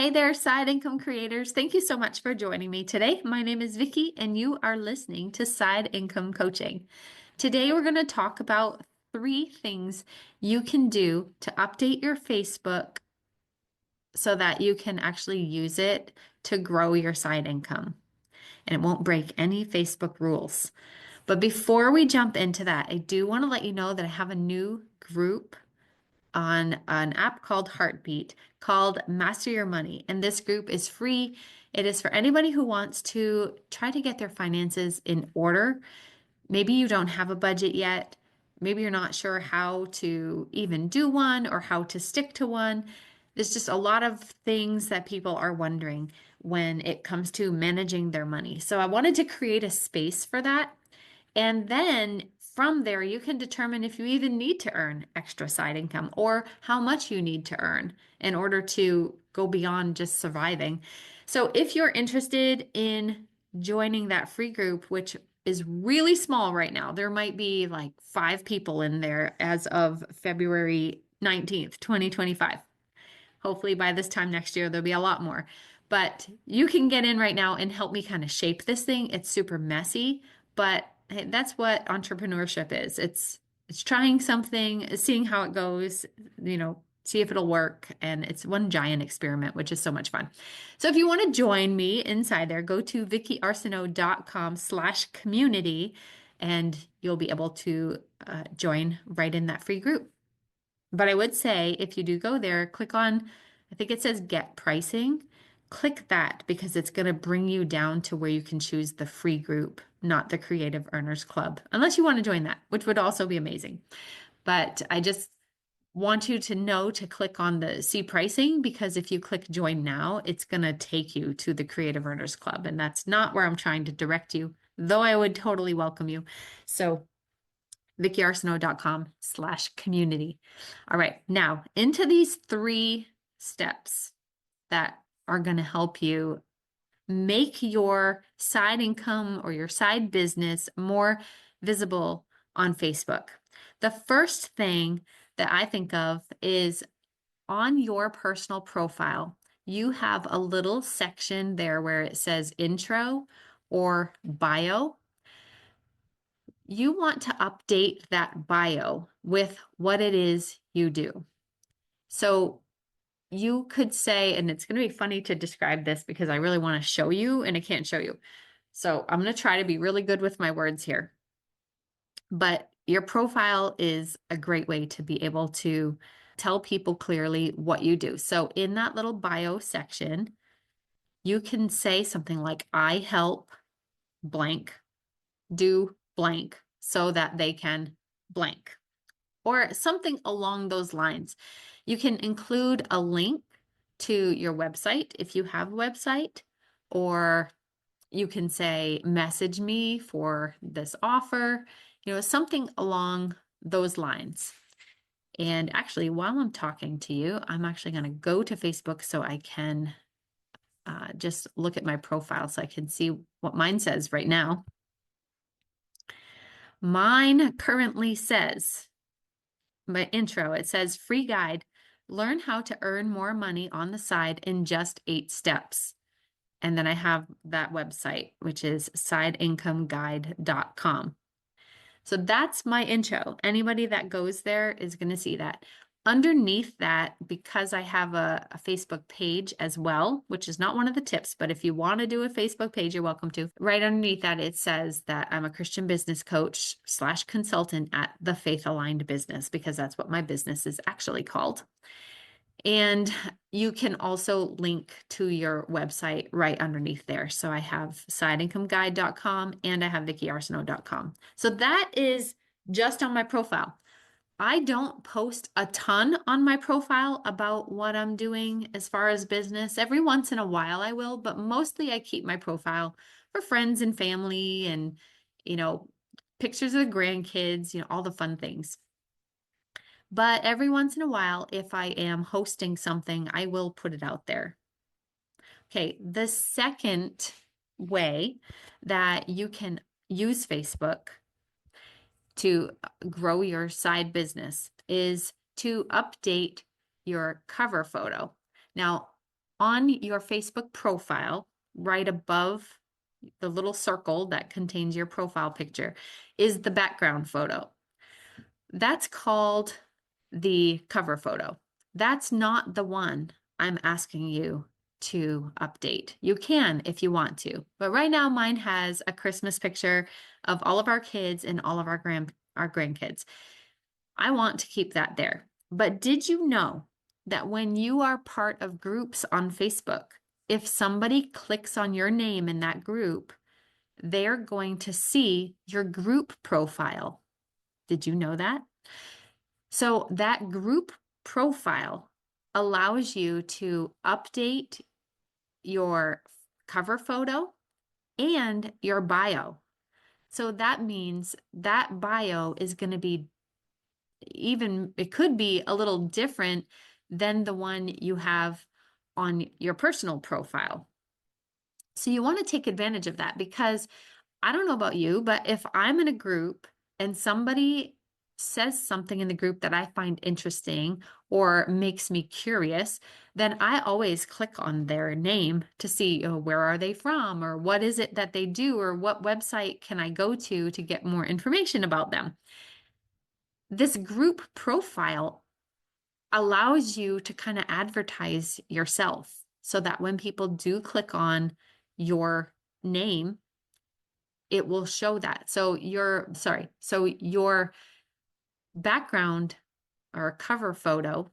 Hey there, side income creators. Thank you so much for joining me today. My name is Vicky, and you are listening to Side Income Coaching. Today, we're going to talk about 3 things you can do to update your Facebook so that you can actually use it to grow your side income and it won't break any Facebook rules. But before we jump into that, I do want to let you know that I have a new group on an app called Heartbeat called Master Your Money. And this group is free. It is for anybody who wants to try to get their finances in order. Maybe you don't have a budget yet. Maybe you're not sure how to even do one or how to stick to one. There's just a lot of things that people are wondering when it comes to managing their money. So I wanted to create a space for that. And then from there, you can determine if you even need to earn extra side income or how much you need to earn in order to go beyond just surviving. So if you're interested in joining that free group, which is really small right now, there might be like 5 people in there as of February 19th, 2025. Hopefully by this time next year, there'll be a lot more. But you can get in right now and help me kind of shape this thing. It's super messy, but hey, that's what entrepreneurship is. It's trying something, seeing how it goes, see if it'll work. And it's one giant experiment, which is so much fun. So if you want to join me inside there, go to vickyarsenault.com/community and you'll be able to join right in that free group. But I would say if you do go there, click on, I think it says get pricing. Click that because it's going to bring you down to where you can choose the free group, not the Creative Earners Club, unless you want to join that, which would also be amazing. But I just want you to know to click on the see pricing because if you click join now, it's going to take you to the Creative Earners Club. And that's not where I'm trying to direct you, though I would totally welcome you. So vickyarsenault.com/community. All right, now into these 3 steps that are going to help you make your side income or your side business more visible on Facebook. The first thing that I think of is on your personal profile, you have a little section there where it says intro or bio. You want to update that bio with what it is you do. So you could say, and it's going to be funny to describe this because I really want to show you and I can't show you. So I'm going to try to be really good with my words here. But your profile is a great way to be able to tell people clearly what you do. So in that little bio section, you can say something like, I help blank do blank so that they can blank, or something along those lines. You can include a link to your website if you have a website, or you can say, message me for this offer, something along those lines. And actually, while I'm talking to you, I'm actually going to go to Facebook so I can just look at my profile so I can see what mine says right now. Mine currently says, my intro, it says free guide, learn how to earn more money on the side in just 8 steps. And then I have that website, which is sideincomeguide.com. So that's my intro. Anybody that goes there is going to see that. Underneath that, because I have a Facebook page as well, which is not one of the tips, but if you want to do a Facebook page, you're welcome to. Right underneath that, it says that I'm a Christian business coach / consultant at The Faith Aligned Business, because that's what my business is actually called. And you can also link to your website right underneath there. So I have sideincomeguide.com and I have vickyarsenault.com. So that is just on my profile. I don't post a ton on my profile about what I'm doing as far as business. Every once in a while I will, but mostly I keep my profile for friends and family and, pictures of the grandkids, all the fun things. But every once in a while, if I am hosting something, I will put it out there. Okay, the second way that you can use Facebook to grow your side business is to update your cover photo. Now, On your Facebook profile, right above the little circle that contains your profile picture, is the background photo. That's called the cover photo. That's not the one I'm asking you to update. You can if you want to, but right now mine has a Christmas picture of all of our kids and all of our grandkids. I want to keep that there. But did you know that when you are part of groups on Facebook, if somebody clicks on your name in that group, they're going to see your group profile? Did you know that? So that group profile allows you to update your cover photo and your bio. So that means that bio is going to be it could be a little different than the one you have on your personal profile. So you want to take advantage of that, because I don't know about you, but if I'm in a group and somebody says something in the group that I find interesting or makes me curious, then I always click on their name to see, where are they from, or what is it that they do, or what website can I go to get more information about them. This group profile allows you to kind of advertise yourself so that when people do click on your name, it will show that. So your background or cover photo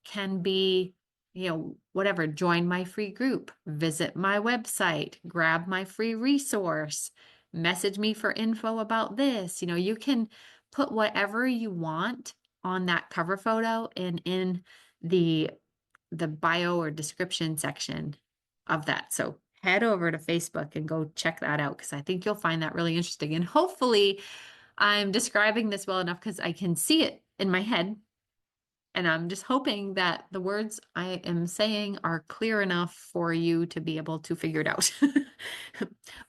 can be, whatever, join my free group, visit my website, grab my free resource, message me for info about this. You can put whatever you want on that cover photo and in the bio or description section of that. So head over to Facebook and go check that out, because I think you'll find that really interesting. And hopefully I'm describing this well enough because I can see it in my head. And I'm just hoping that the words I am saying are clear enough for you to be able to figure it out.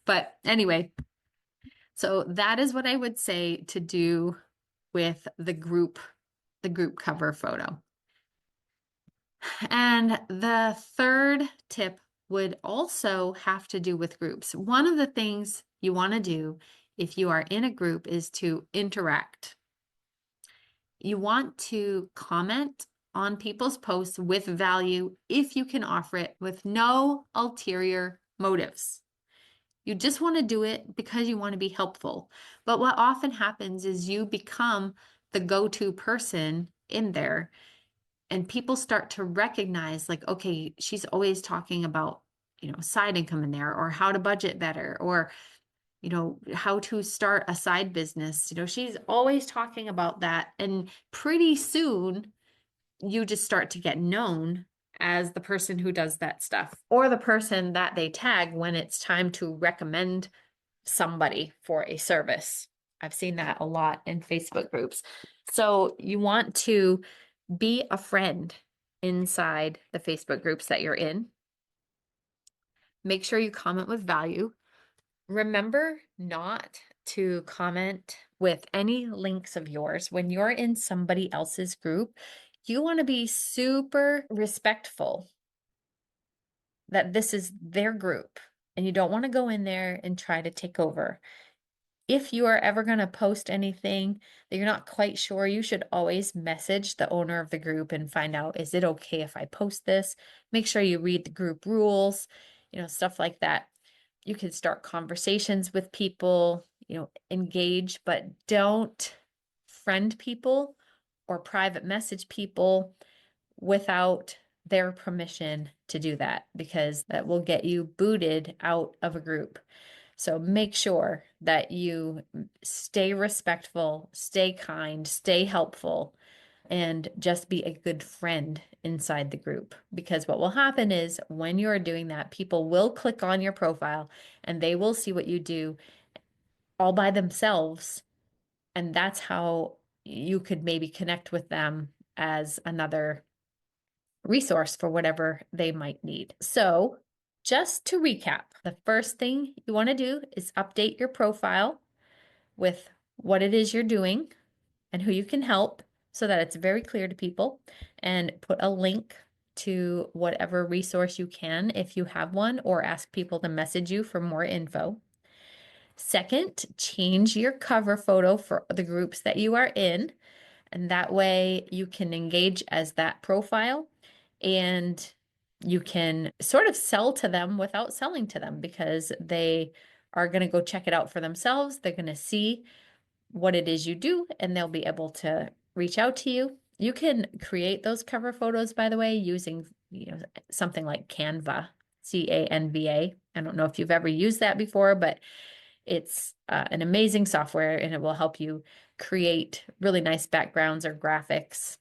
But anyway, so that is what I would say to do with the group cover photo. And the third tip would also have to do with groups. One of the things you want to do if you are in a group is to interact. You want to comment on people's posts with value if you can offer it with no ulterior motives. You just want to do it because you want to be helpful. But what often happens is you become the go-to person in there, and people start to recognize, like, okay, she's always talking about, side income in there, or how to budget better, or, how to start a side business. She's always talking about that. And pretty soon you just start to get known as the person who does that stuff, or the person that they tag when it's time to recommend somebody for a service. I've seen that a lot in Facebook groups. So you want to be a friend inside the Facebook groups that you're in. Make sure you comment with value. Remember not to comment with any links of yours. When you're in somebody else's group, you want to be super respectful that this is their group, and you don't want to go in there and try to take over. If you are ever going to post anything that you're not quite sure, you should always message the owner of the group and find out, is it okay if I post this? Make sure you read the group rules, stuff like that. You can start conversations with people, engage, but don't friend people or private message people without their permission to do that, because that will get you booted out of a group. So make sure that you stay respectful, stay kind, stay helpful, and just be a good friend inside the group. Because what will happen is when you're doing that, people will click on your profile and they will see what you do all by themselves. And that's how you could maybe connect with them as another resource for whatever they might need. So just to recap, the first thing you want to do is update your profile with what it is you're doing and who you can help so that it's very clear to people, and put a link to whatever resource you can if you have one, or ask people to message you for more info. Second, change your cover photo for the groups that you are in, and that way you can engage as that profile and you can sort of sell to them without selling to them, because they are going to go check it out for themselves. They're going to see what it is you do and they'll be able to reach out to you. You can create those cover photos, by the way, using something like Canva, Canva. I don't know if you've ever used that before, but it's an amazing software and it will help you create really nice backgrounds or graphics.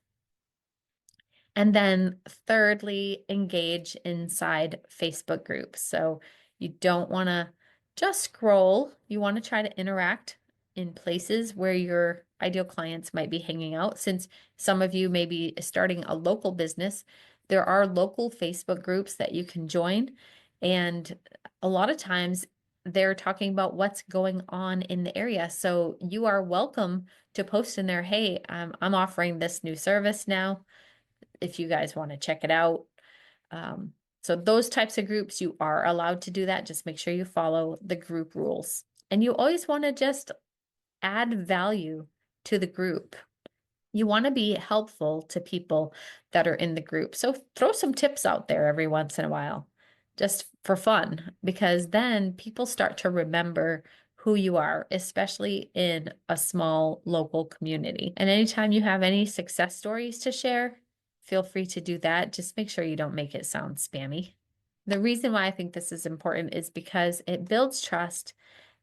And then thirdly, engage inside Facebook groups. So you don't want to just scroll. You want to try to interact in places where your ideal clients might be hanging out. Since some of you may be starting a local business, there are local Facebook groups that you can join. And a lot of times they're talking about what's going on in the area. So you are welcome to post in there, hey, I'm offering this new service now, if you guys want to check it out. So those types of groups, you are allowed to do that. Just make sure you follow the group rules. And you always want to just add value to the group. You want to be helpful to people that are in the group. So throw some tips out there every once in a while, just for fun, because then people start to remember who you are, especially in a small local community. And anytime you have any success stories to share, feel free to do that. Just make sure you don't make it sound spammy. The reason why I think this is important is because it builds trust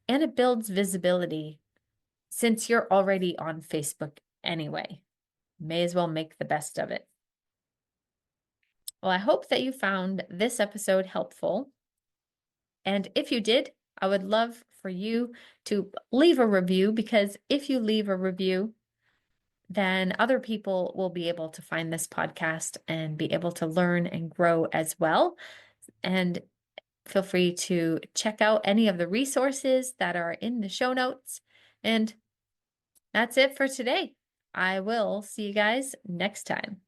and it builds visibility, since you're already on Facebook anyway. May as well make the best of it. Well, I hope that you found this episode helpful. And if you did, I would love for you to leave a review, because if you leave a review, then other people will be able to find this podcast and be able to learn and grow as well. And feel free to check out any of the resources that are in the show notes. And that's it for today. I will see you guys next time.